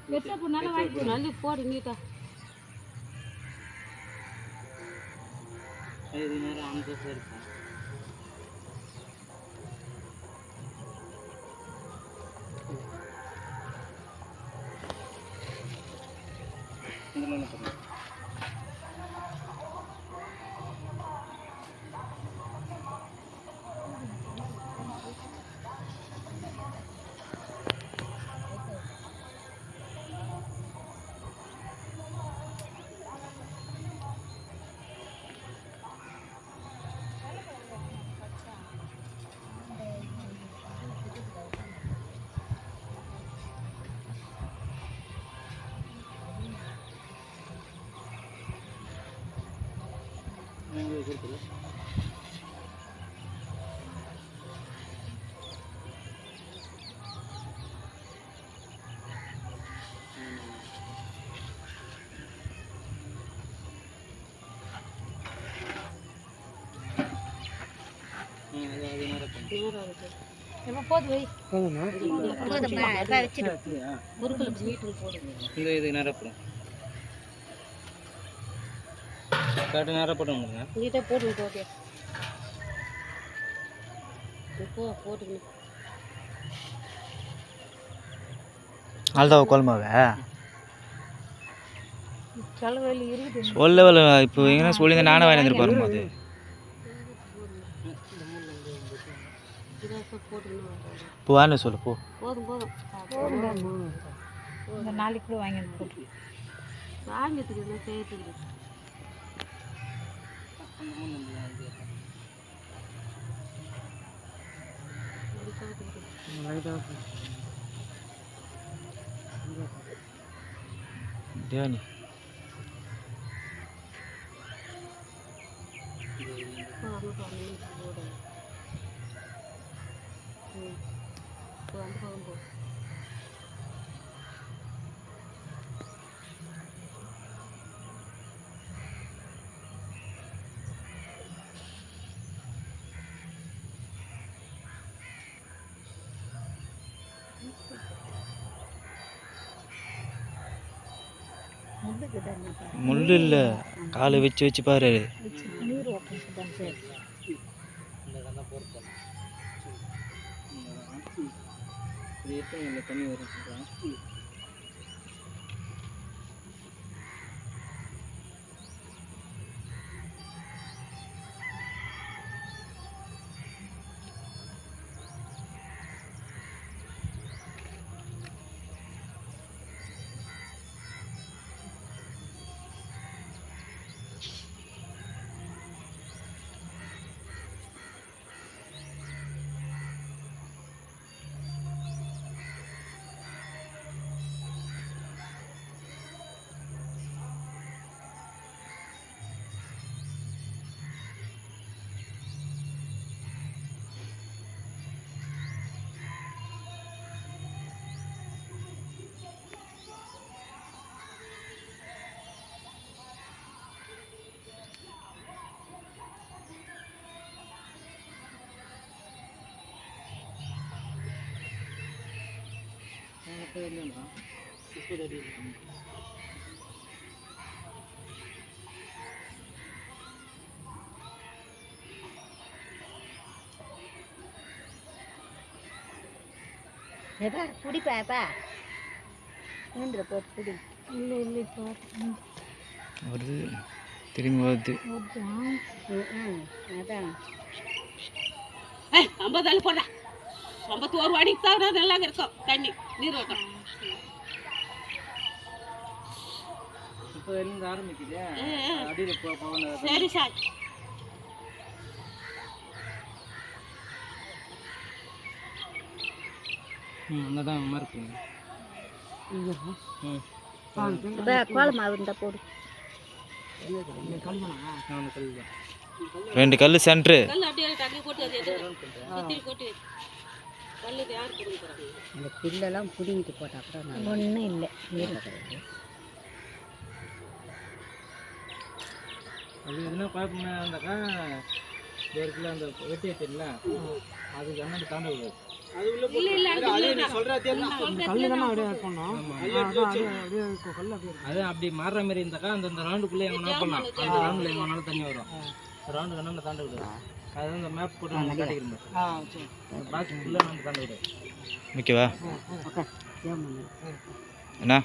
பெருசாக போனாலும் வாங்கி போடு நல்ல போடு நீட்டா இது நேரம் அந்த சரி இதில் என்ன பண்ணுங்க கொடுத்துரு இது நேரப்படும் கரெக்டாக நேரப்படும் நீட்டாக போட்டு போட்டியா போட்டுக்கணும் அல்தாவை குழம்பாவே செலவில் இருக்குது சொல்ல இப்போ எங்கன்னா சொல்லி நானே வாங்கி வந்துருப்பாரு போது இப்போ வாங்க சொல்லு போ போதும் இந்த நாளைக்கு கூட வாங்கி போட்டு வாங்கிட்டுக்கு செய்யறதுக்கு Diani. முள்ளு இல்லை காலை வச்சு பாரு தண்ணி வரும் குடிப்பாப்பா போட்டு குடி இல்லை இல்லை வருது திரும்பி வருது அதான் 50 போடா 51 அடிக்கு தான் நல்லா இருக்கும் தண்ணி நீரோட்டம் இப்போ இருந்து ஆரம்பிக்குது அடியில் போகணும் சரி சார் அதான் மறுக்குங்க கோலம் மாவு இருந்தால் போடு 2 கல் சென்ட்ரு அந்த பில்லெல்லாம் பிடிங்கிட்டு போட்டா கூட ஒன்றும் இல்லை அது எதுனா குழப்பம் இருந்தாக்கா 1 கிலோ அந்த வெட்டி வச்சிடல அது ஜன்னல் தாண்ட விடாது இல்ல இல்ல அங்க இல்ல கல்லு தானே அப்படியே பண்ணோம். அது அப்படி மாறுற மாதிரி இருந்தாக்கா அந்த ரவுண்டுக்குள்ளே எங்கன்னா பண்ணலாம். அந்த ரவுண்டில் எங்கனாலும் தண்ணி வரும். ரவுண்டு வேணா தாண்ட விடுவோம். அது அந்த மேப் போட்டு நம்ம காட்டிக்கிறோம். பாக்கி ஃபுல்லாக நம்ம தாண்ட விடுவோம். ஓகேவா என்ன